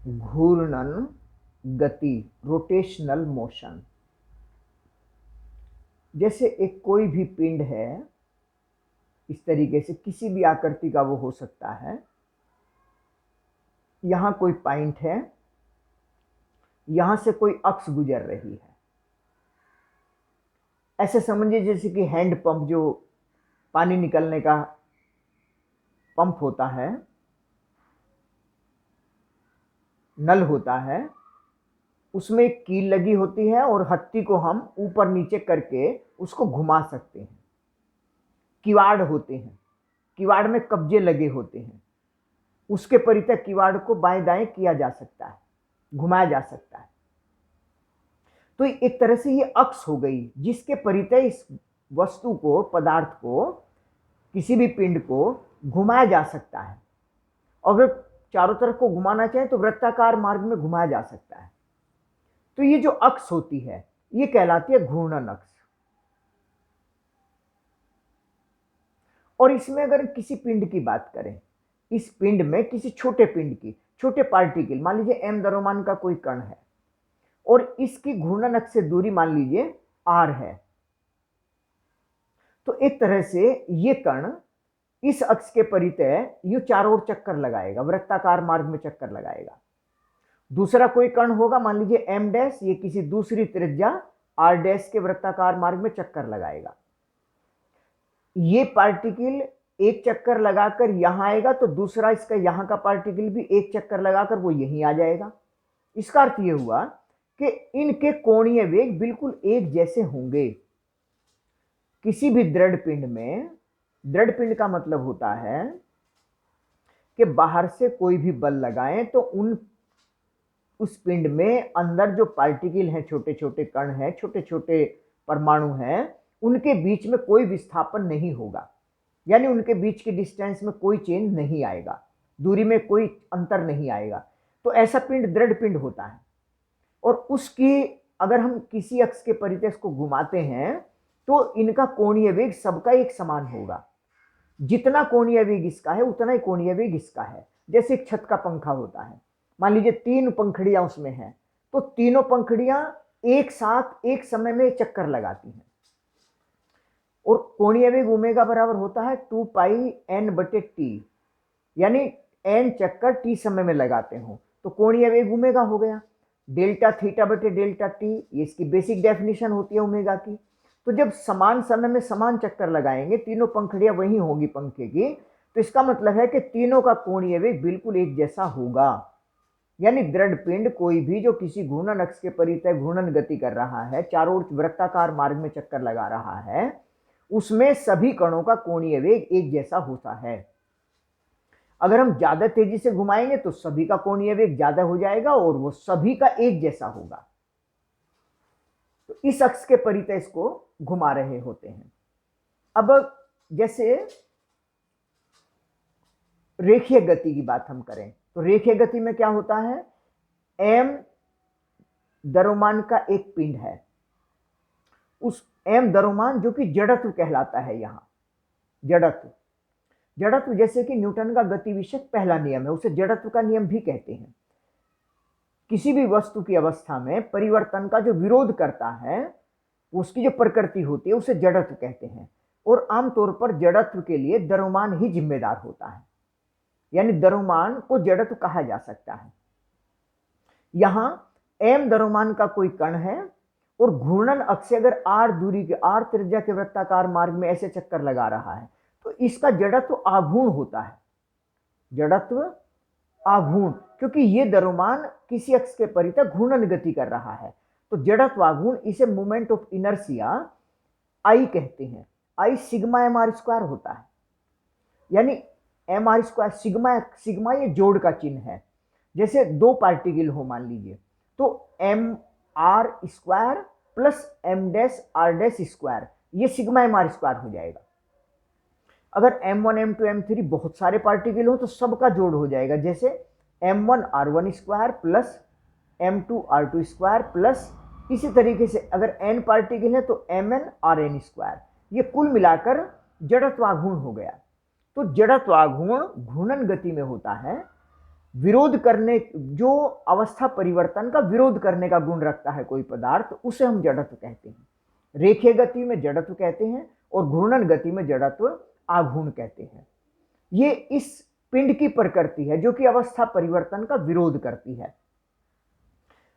घूर्णन गति, rotational motion. जैसे एक कोई भी पिंड है, इस तरीके से किसी भी आकृति का वो हो सकता है। यहां कोई पॉइंट है, यहां से कोई अक्ष गुजर रही है। ऐसे समझिए जैसे कि हैंड पंप, जो पानी निकलने का पंप होता है, नल होता है, उसमें एक कील लगी होती है और हत्ती को हम ऊपर नीचे करके उसको घुमा सकते हैं। किवाड़ होते हैं, किवाड़ में कब्जे लगे होते हैं, उसके परितः किवाड़ को बाएं दाएं किया जा सकता है, घुमाया जा सकता है। तो एक तरह से ये अक्ष हो गई जिसके परितः इस वस्तु को, पदार्थ को, किसी भी पिंड को घुमाया जा सकता है। अगर चारों तरफ को घुमाना चाहे तो वृत्ताकार मार्ग में घुमाया जा सकता है। तो ये जो अक्ष होती है ये कहलाती है घूर्णन अक्ष। और इसमें अगर किसी पिंड की बात करें, इस पिंड में किसी छोटे पिंड की, छोटे पार्टिकल, मान लीजिए एम द्रव्यमान का कोई कण है और इसकी घूर्णन अक्ष से दूरी मान लीजिए r है, तो एक तरह से ये कण इस अक्ष के परितः यूं चारों ओर चक्कर लगाएगा, वृत्ताकार मार्ग में चक्कर लगाएगा। दूसरा कोई कण होगा, मान लीजिए एम डैश, ये किसी दूसरी त्रिज्या आर डैश के वृत्ताकार मार्ग में चक्कर लगाएगा। ये पार्टिकल एक चक्कर लगाकर यहां आएगा तो दूसरा इसका यहां का पार्टिकल भी एक चक्कर लगाकर वो यहीं आ जाएगा। इसका अर्थ यह हुआ कि इनके कोणीय वेग बिल्कुल एक जैसे होंगे। किसी भी दृढ़ पिंड में, दृढ़ पिंड का मतलब होता है कि बाहर से कोई भी बल लगाएं तो उस पिंड में अंदर जो पार्टिकल हैं, छोटे छोटे कण हैं, छोटे छोटे परमाणु हैं, उनके बीच में कोई विस्थापन नहीं होगा, यानी उनके बीच की डिस्टेंस में कोई चेंज नहीं आएगा, दूरी में कोई अंतर नहीं आएगा। तो ऐसा पिंड दृढ़ पिंड होता है। और उसकी अगर हम किसी अक्ष के परितः को घुमाते हैं तो इनका कोणीय वेग सबका एक समान होगा। जितना कोणीय वेग इसका है उतना ही कोणीय वेग इसका है। जैसे एक छत का पंखा होता है, मान लीजिए 3 पंखड़ियां उसमें हैं, तो तीनों पंखड़ियां एक साथ एक समय में चक्कर लगाती हैं और कोणीय वेग ओमेगा बराबर होता है 2 पाई n/t, यानी n चक्कर t समय में लगाते हो तो कोणीय वेग ओमेगा हो गया। डेल्टा थीटा बटे डेल्टा टी, ये इसकी बेसिक डेफिनेशन होती है ओमेगा की। तो जब समान समय में समान चक्कर लगाएंगे, तीनों पंखड़ियां वही होंगी पंखे की, तो इसका मतलब है कि तीनों का कोणीय वेग बिल्कुल एक जैसा होगा। यानी दृढ़ पिंड कोई भी जो किसी घूर्णन अक्ष के परितः घूर्णन गति कर रहा है, चारों ओर वृत्ताकार मार्ग में चक्कर लगा रहा है, उसमें सभी कणों का कोणीय वेग एक जैसा होता है। अगर हम ज्यादा तेजी से घुमाएंगे तो सभी का कोणीय वेग ज्यादा हो जाएगा और वो सभी का एक जैसा होगा। तो इस अक्ष के परितः इसको घुमा रहे होते हैं। अब जैसे रेखीय गति की बात हम करें तो रेखीय गति में क्या होता है, एम द्रव्यमान का एक पिंड है, उस एम द्रव्यमान जो कि जड़त्व कहलाता है। यहां जड़त्व, जड़त्व जैसे कि न्यूटन का गति विषयक पहला नियम है, उसे जड़त्व का नियम भी कहते हैं। किसी भी वस्तु की अवस्था में परिवर्तन का जो विरोध करता है, उसकी जो प्रकृति होती है उसे जड़त्व कहते हैं। और आमतौर पर जड़त्व के लिए द्रव्यमान ही जिम्मेदार होता है, यानी द्रव्यमान को जड़त्व कहा जा सकता है। यहां एम द्रव्यमान का कोई कण है और घूर्णन अक्ष से अगर आर दूरी के, आर त्रिज्या के वृत्ताकार मार्ग में ऐसे चक्कर लगा रहा है तो इसका जड़त्व आघूर्ण होता है। जड़त्व आघूर्ण, क्योंकि ये द्रव्यमान किसी अक्ष के परितः घूर्णन गति कर रहा है, तो जड़त्व आघूर्ण, इसे मोमेंट ऑफ इनर्शिया आई कहते हैं। I sigma m r square होता है, यानी m r square, sigma, sigma ये जोड़ का चिन्ह है। जैसे दो पार्टिकल हो मान लीजिए, तो m r square plus m dash r dash square, ये सिग्मा एम आर स्क्वायर हो जाएगा। अगर m1 m2 m3 बहुत सारे पार्टिकल हो तो सबका जोड़ हो जाएगा, जैसे m1 r1 square plus m2 r2 square plus, इसी तरीके से अगर n पार्टिकल है तो mn rn स्क्वायर, ये कुल मिलाकर जड़त्वाघूर्ण हो गया। तो जड़त्वाघूर्ण घूर्णन गति में होता है विरोध करने, जो अवस्था परिवर्तन का विरोध करने का गुण रखता है कोई पदार्थ, उसे हम जड़त्व कहते हैं। रेखीय गति में जड़त्व कहते हैं और घूर्णन गति में जड़त्व आघूर्ण कहते हैं। ये इस पिंड की प्रकृति है जो कि अवस्था परिवर्तन का विरोध करती है।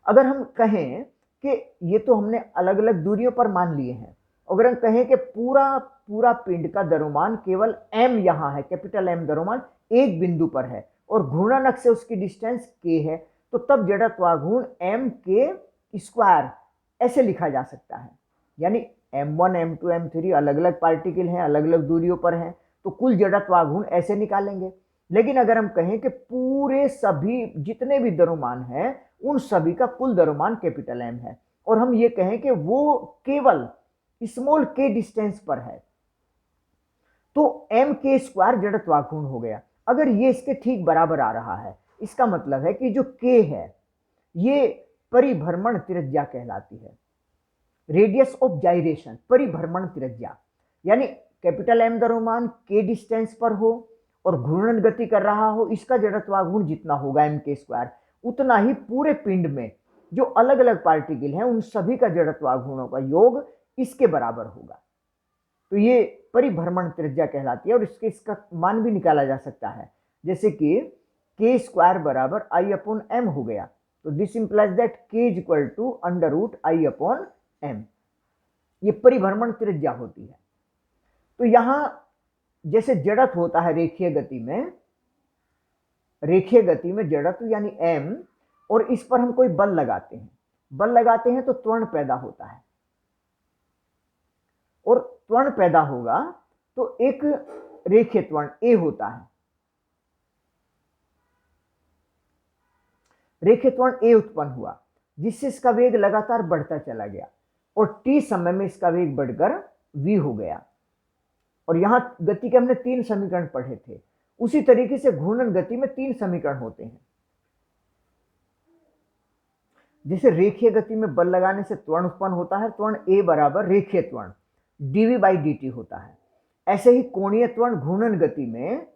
अगर हम कहें कि ये तो हमने अलग अलग दूरियों पर मान लिए हैं, अगर हम कहें कि पूरा पूरा पिंड का द्रव्यमान केवल m यहां है, कैपिटल M द्रव्यमान एक बिंदु पर है और घूर्णन अक्ष से उसकी डिस्टेंस k है, तो तब जड़त्वाघूर्ण m k स्क्वायर ऐसे लिखा जा सकता है। यानी m1 m2 m3 अलग अलग पार्टिकल हैं, अलग अलग दूरियों पर हैं, तो कुल जड़त्वाघूर्ण ऐसे निकालेंगे। लेकिन अगर हम कहें कि पूरे सभी जितने भी द्रव्यमान हैं उन सभी का कुल द्रव्यमान कैपिटल M है और हम ये कहें कि वो केवल स्मॉल k डिस्टेंस पर है, तो m k स्क्वायर जड़त्वाघूर्ण हो गया। अगर ये इसके ठीक बराबर आ रहा है, इसका मतलब है कि जो k है ये परिभ्रमण त्रिज्या कहलाती है, रेडियस ऑफ जाइरेशन, परिभ्रमण त्रिज्या। यानी कैपिटल M द्रव्यमान k डिस्टेंस पर हो और घूर्णन गति कर रहा हो, इसका जड़त्वाघूर्ण जितना होगा m k स्क्वायर, उतना ही पूरे पिंड में जो अलग अलग पार्टिकल हैं उन सभी का जड़त्वाघूर्णों का योग इसके बराबर होगा। तो ये परिभ्रमण त्रिज्या कहलाती है और इसका मान भी निकाला जा सकता है, जैसे कि k स्क्वायर बराबर I अपॉन m हो गया, तो this implies that k is equal to under root I upon m। ये परिभ्रमण त्रिज्या होती है। तो यहां जैसे जड़त्व होता है रेखीय गति में जड़त्व यानी m, और इस पर हम कोई बल लगाते हैं तो त्वरण पैदा होता है, और त्वरण पैदा होगा तो एक रेखीय त्वरण A होता है, रेखीय त्वरण A उत्पन्न हुआ जिससे इसका वेग लगातार बढ़ता चला गया और t समय में इसका वेग बढ़कर v हो गया। और यहां गति के हमने 3 समीकरण पढ़े थे, उसी तरीके से घूर्णन गति में 3 समीकरण होते हैं। जैसे रेखीय गति में बल लगाने से त्वरण उत्पन्न होता है, त्वरण A बराबर रेखीय त्वरण dv बाई dt होता है। ऐसे ही कोणीय त्वरण घूर्णन गति में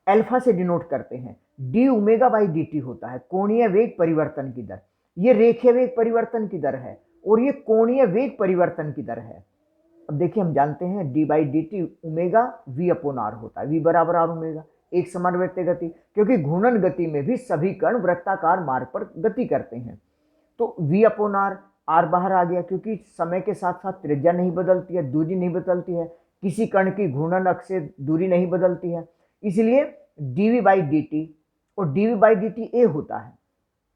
अल्फा से डिनोट करते हैं, d ओमेगा बाई dt होता है, कोणीय वेग परिवर्तन की दर। ये रेखीय वेग परिवर्तन की दर है और ये कोणीय वेग परिवर्तन की दर है। अब देखिए, हम जानते हैं d by dt omega v upon r होता है, v बराबर r ओमेगा, एक समान वृत्तीय गति, क्योंकि घूर्णन गति में भी सभी कण वृत्ताकार मार्ग पर गति करते हैं। तो v अपॉन r बाहर आ गया, क्योंकि समय के साथ साथ त्रिज्या नहीं बदलती है, दूरी नहीं बदलती है, किसी कण की घूर्णन अक्ष से दूरी नहीं बदलती है, इसलिए dv बाई dt, और dv बाई dt a होता है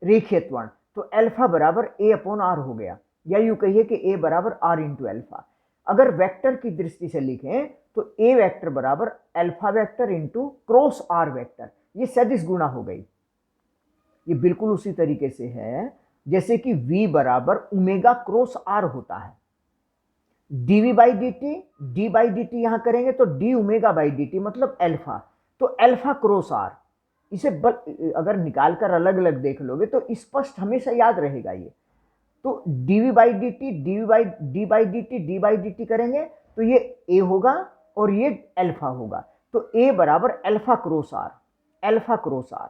रेखीय त्वरण, तो अल्फा बराबर a अपॉन r हो गया, या यूं कहिए कि a बराबर r इंटू अल्फा। अगर वेक्टर की दृष्टि से लिखें तो a वेक्टर बराबर alpha vector into cross r vector, ये सदिश गुणा हो गई। ये बिल्कुल उसी तरीके से है जैसे कि v बराबर ओमेगा क्रॉस r होता है, dv by dt, d by dt यहां करेंगे तो d ओमेगा बाई dt मतलब अल्फा, तो अल्फा क्रॉस r। इसे अगर निकालकर अलग अलग देख लोगे तो स्पष्ट हमेशा याद रहेगा ये। तो dv by dt, d by dt करेंगे तो ये a होगा और ये अल्फा होगा, तो a बराबर alpha cross r, alpha cross r,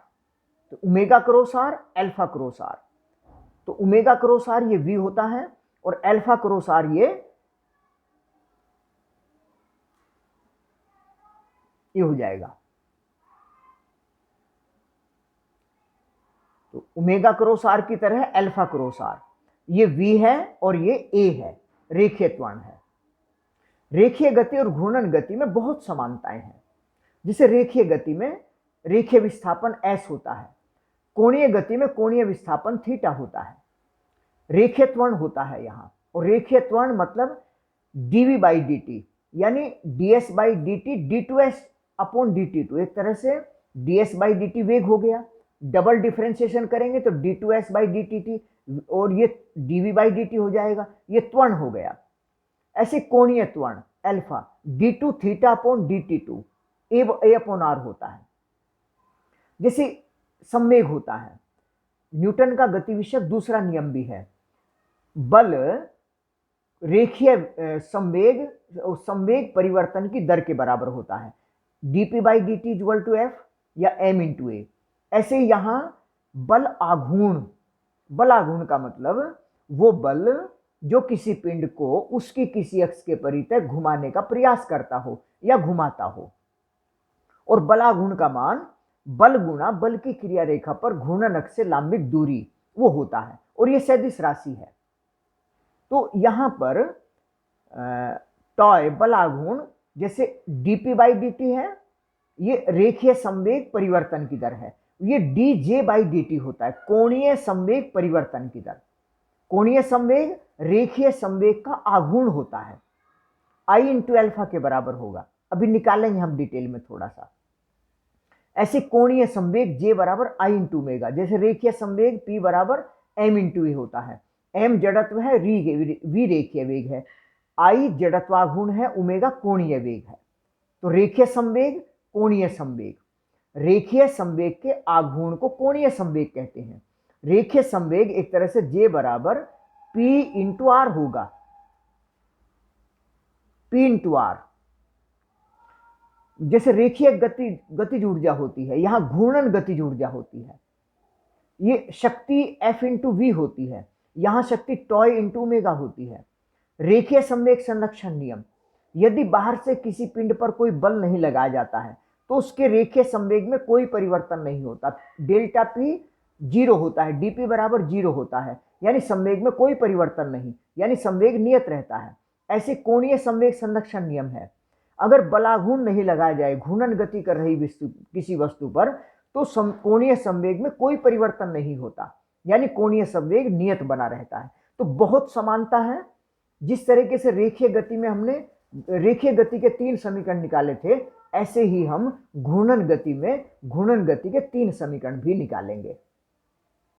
तो omega cross r, alpha cross r, तो ओमेगा क्रॉस r ये v होता है और अल्फा क्रॉस r ये हो जाएगा। तो ओमेगा क्रॉस r की तरह अल्फा क्रॉस r, ये v है और ये a है, रेखीय त्वरण है। रेखीय गति और घूर्णन गति में बहुत समानताएं हैं। जिसे रेखीय गति में रेखीय विस्थापन s होता है, कोणीय गति में कोणीय विस्थापन थीटा होता है, रेखीय त्वरण होता है यहां, और रेखीय त्वरण मतलब dv बाई dt यानी ds by dt d2s upon dt2, एक तरह से ds बाई dt वेग हो गया, डबल डिफरेंशिएशन करेंगे तो d2s बाई dt और ये dv बाई dt हो जाएगा, ये त्वरण हो गया। ऐसे कोणीय त्वरण alpha d2 theta upon dt2 a upon r होता है। जैसे संवेग होता है, न्यूटन का गति विषयक दूसरा नियम भी है, बल रेखीय संवेग परिवर्तन की दर के बराबर होता है, dp by dt equal to f या m इंटू a। ऐसे यहां बल आघूर्ण, बल आघूर्ण का मतलब वो बल जो किसी पिंड को उसकी किसी अक्ष के परितः घुमाने का प्रयास करता हो या घुमाता हो, और बलाघूर्ण का मान बल गुणा बल की क्रिया रेखा पर घूर्णन अक्ष से लंबित दूरी वो होता है, और ये सदिश राशि है। तो यहां पर टॉय बलाघूर्ण जैसे dp बाई dt है, ये रेखीय संवेग परिवर्तन की दर है। ये dj बाई dt होता है, कोणीय संवेग परिवर्तन की दर। कोणीय संवेग रेखीय संवेग का आघूर्ण होता है, I इंटू अल्फा के बराबर होगा। अभी निकालेंगे हम डिटेल में थोड़ा सा। ऐसे कोणीय संवेग J बराबर I इंटू ओमेगा, जैसे रेखीय संवेग P बराबर M इंटू ए होता है। M जड़त्व है, V रेखीय वेग है, I जड़त्वाघूर्ण है, ओमेगा कोणीय वेग है। तो रेखीय संवेग, कोणीय संवेग, रेखीय संवेग के आघूर्ण को कोणीय संवेग कहते हैं। रेखीय संवेग एक तरह से J बराबर P इंटू आर होगा, P इंटू आर। जैसे रेखीय गतिज ऊर्जा होती है, यहां घूर्णन गतिज ऊर्जा होती है, ये शक्ति F इंटू वी होती है, यहां शक्ति टॉय इंटू ओमेगा होती है। रेखीय संवेग संरक्षण नियम, यदि बाहर से किसी पिंड पर कोई बल नहीं लगाया जाता है तो उसके रेखीय संवेग में कोई परिवर्तन नहीं होता, डेल्टा पी जीरो होता है, डीपी बराबर जीरो होता है, यानी संवेग में कोई परिवर्तन नहीं, यानी संवेग नियत रहता है। ऐसे कोणीय संवेग संरक्षण नियम है। अगर बलाघूर्ण नहीं लगाया जाए घूर्णन गति कर रही किसी वस्तु पर, तो कोणीय संवेग में कोई परिवर्तन नहीं होता, यानी कोणीय संवेग नियत बना रहता है। तो बहुत समानता है। जिस तरीके से रेखीय गति में हमने रेखीय गति के 3 समीकरण निकाले थे, ऐसे ही हम घूर्णन गति में घूर्णन गति के 3 समीकरण भी निकालेंगे।